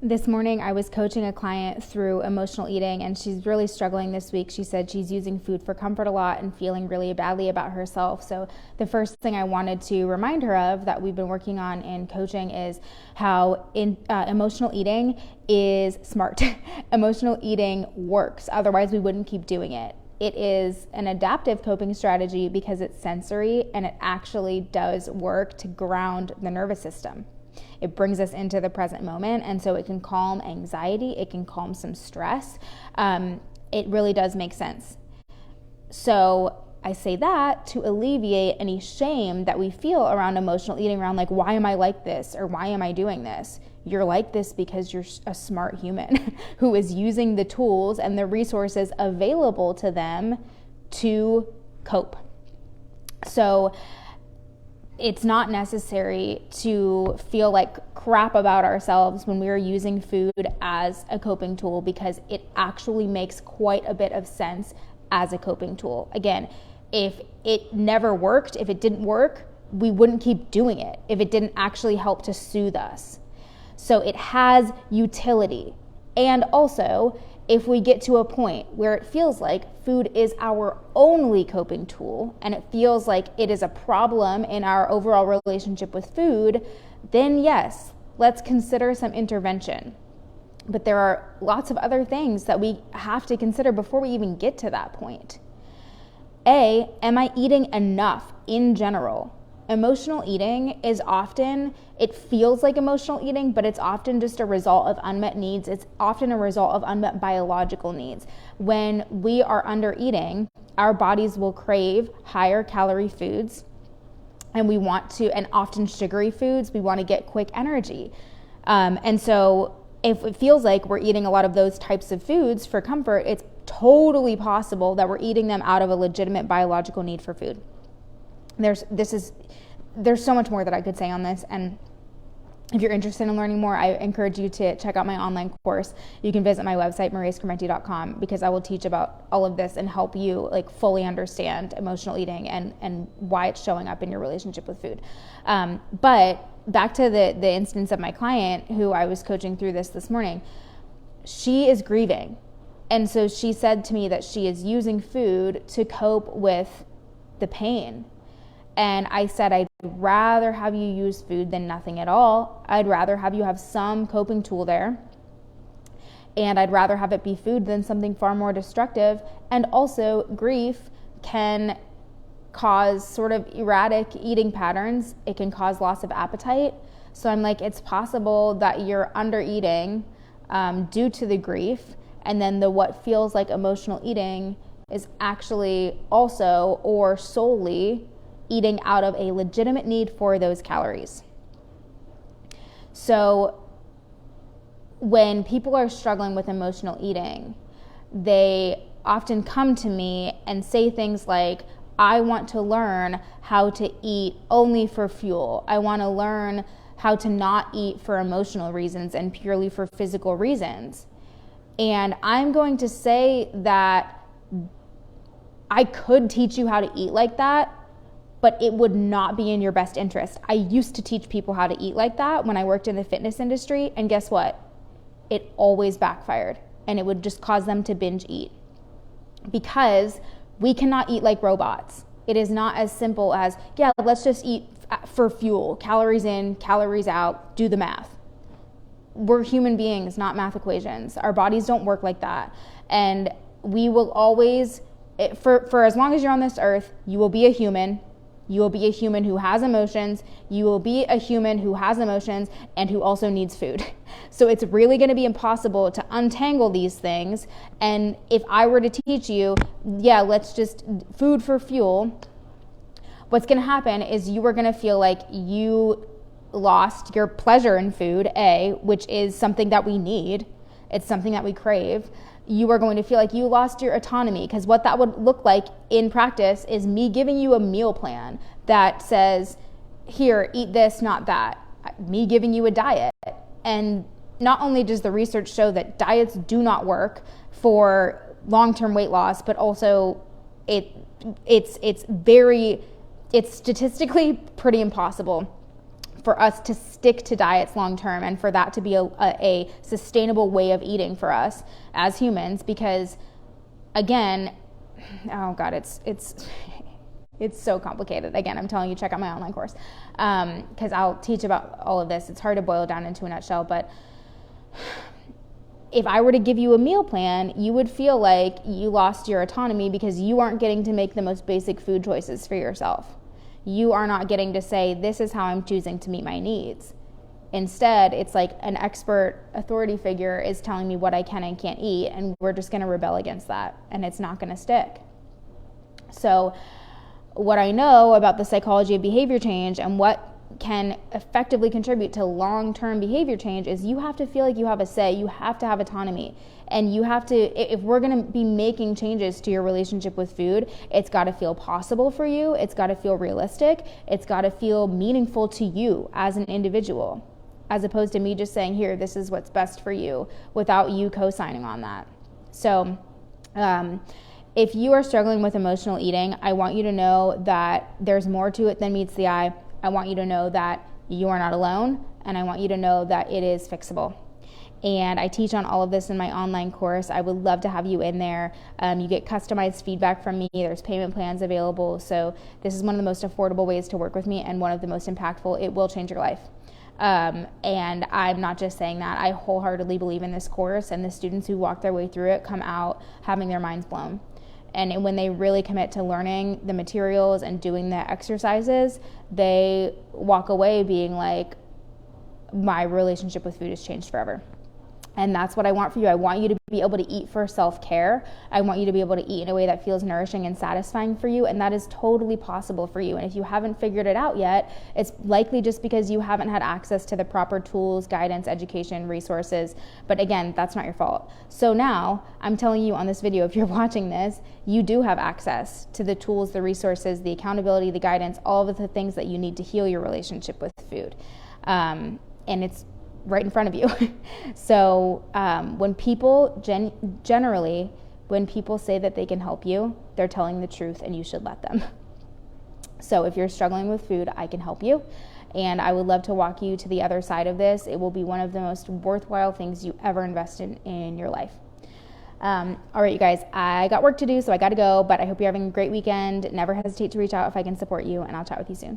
This morning, I was coaching a client through emotional eating, and she's really struggling this week. She said she's using food for comfort a lot and feeling really badly about herself. So the first thing I wanted to remind her of that we've been working on in coaching is how emotional eating is smart. Emotional eating works. Otherwise, we wouldn't keep doing it. It is an adaptive coping strategy because it's sensory and it actually does work to ground the nervous system. It brings us into the present moment, and so it can calm anxiety, it can calm some stress. It really does make sense. So I say that to alleviate any shame that we feel around emotional eating, around like, why am I like this, or why am I doing this? You're like this because you're a smart human who is using the tools and the resources available to them to cope. So it's not necessary to feel like crap about ourselves when we are using food as a coping tool, because it actually makes quite a bit of sense as a coping tool. Again, if it never worked, if it didn't work, we wouldn't keep doing it if it didn't actually help to soothe us. So it has utility. And also, if we get to a point where it feels like food is our only coping tool and it feels like it is a problem in our overall relationship with food, then yes, let's consider some intervention. But there are lots of other things that we have to consider before we even get to that point. A, am I eating enough in general? Emotional eating is often, it feels like emotional eating, but it's often just a result of unmet needs. It's often a result of unmet biological needs. When we are under eating, our bodies will crave higher calorie foods, and we want to, and often sugary foods, we want to get quick energy. And so if it feels like we're eating a lot of those types of foods for comfort, it's totally possible that we're eating them out of a legitimate biological need for food. There's so much more that I could say on this, and if you're interested in learning more, I encourage you to check out my online course. You can visit my website, mariascrementi.com, because I will teach about all of this and help you like fully understand emotional eating and why it's showing up in your relationship with food. But back to the instance of my client who I was coaching through this morning, she is grieving. And so she said to me that she is using food to cope with the pain. And I said, I'd rather have you use food than nothing at all. I'd rather have you have some coping tool there. And I'd rather have it be food than something far more destructive. And also, grief can cause sort of erratic eating patterns. It can cause loss of appetite. So I'm like, it's possible that you're under eating due to the grief. And then what feels like emotional eating is actually also or solely eating out of a legitimate need for those calories. So when people are struggling with emotional eating, they often come to me and say things like, I want to learn how to eat only for fuel. I want to learn how to not eat for emotional reasons and purely for physical reasons. And I'm going to say that I could teach you how to eat like that, but it would not be in your best interest. I used to teach people how to eat like that when I worked in the fitness industry, and guess what? It always backfired, and it would just cause them to binge eat. Because we cannot eat like robots. It is not as simple as, yeah, let's just eat for fuel, calories in, calories out, do the math. We're human beings, not math equations. Our bodies don't work like that. And we will always, for as long as you're on this earth, you will be a human. You will be a human who has emotions. You will be a human who has emotions and who also needs food. So it's really going to be impossible to untangle these things. And if I were to teach you, yeah, let's just food for fuel, what's going to happen is you are going to feel like you lost your pleasure in food, which is something that we need. It's something that we crave. You are going to feel like you lost your autonomy, because what that would look like in practice is me giving you a meal plan that says, here, eat this, not that. Me giving you a diet. And not only does the research show that diets do not work for long-term weight loss, but also it's statistically pretty impossible for us to stick to diets long term and for that to be a sustainable way of eating for us as humans. Because again, oh God, it's so complicated. Again, I'm telling you, check out my online course, because I'll teach about all of this. It's hard to boil down into a nutshell, but if I were to give you a meal plan, you would feel like you lost your autonomy because you aren't getting to make the most basic food choices for yourself. You are not getting to say, this is how I'm choosing to meet my needs. Instead, it's like an expert authority figure is telling me what I can and can't eat, and we're just going to rebel against that, and it's not going to stick. So what I know about the psychology of behavior change and what can effectively contribute to long-term behavior change is you have to feel like you have a say, you have to have autonomy, and you have to, if we're going to be making changes to your relationship with food, it's got to feel possible for you, it's got to feel realistic, it's got to feel meaningful to you as an individual, as opposed to me just saying, here, this is what's best for you, without you co-signing on that. So if you are struggling with emotional eating, I want you to know that there's more to it than meets the eye. I want you to know that you are not alone, and I want you to know that it is fixable. And I teach on all of this in my online course. I would love to have you in there. You get customized feedback from me. There's payment plans available. So this is one of the most affordable ways to work with me and one of the most impactful. It will change your life. And I'm not just saying that. I wholeheartedly believe in this course, and the students who walk their way through it come out having their minds blown. And when they really commit to learning the materials and doing the exercises, they walk away being like, my relationship with food has changed forever. And that's what I want for you. I want you to be able to eat for self-care. I want you to be able to eat in a way that feels nourishing and satisfying for you. And that is totally possible for you. And if you haven't figured it out yet, it's likely just because you haven't had access to the proper tools, guidance, education, resources. But again, that's not your fault. So now I'm telling you on this video, if you're watching this, you do have access to the tools, the resources, the accountability, the guidance, all of the things that you need to heal your relationship with food. And it's right in front of you. So when people generally, when people say that they can help you, they're telling the truth, and you should let them. So if you're struggling with food, I can help you, and I would love to walk you to the other side of this. It will be one of the most worthwhile things you ever invest in your life. All right, you guys, I got work to do, so I got to go, but I hope you're having a great weekend. Never hesitate to reach out if I can support you, and I'll chat with you soon.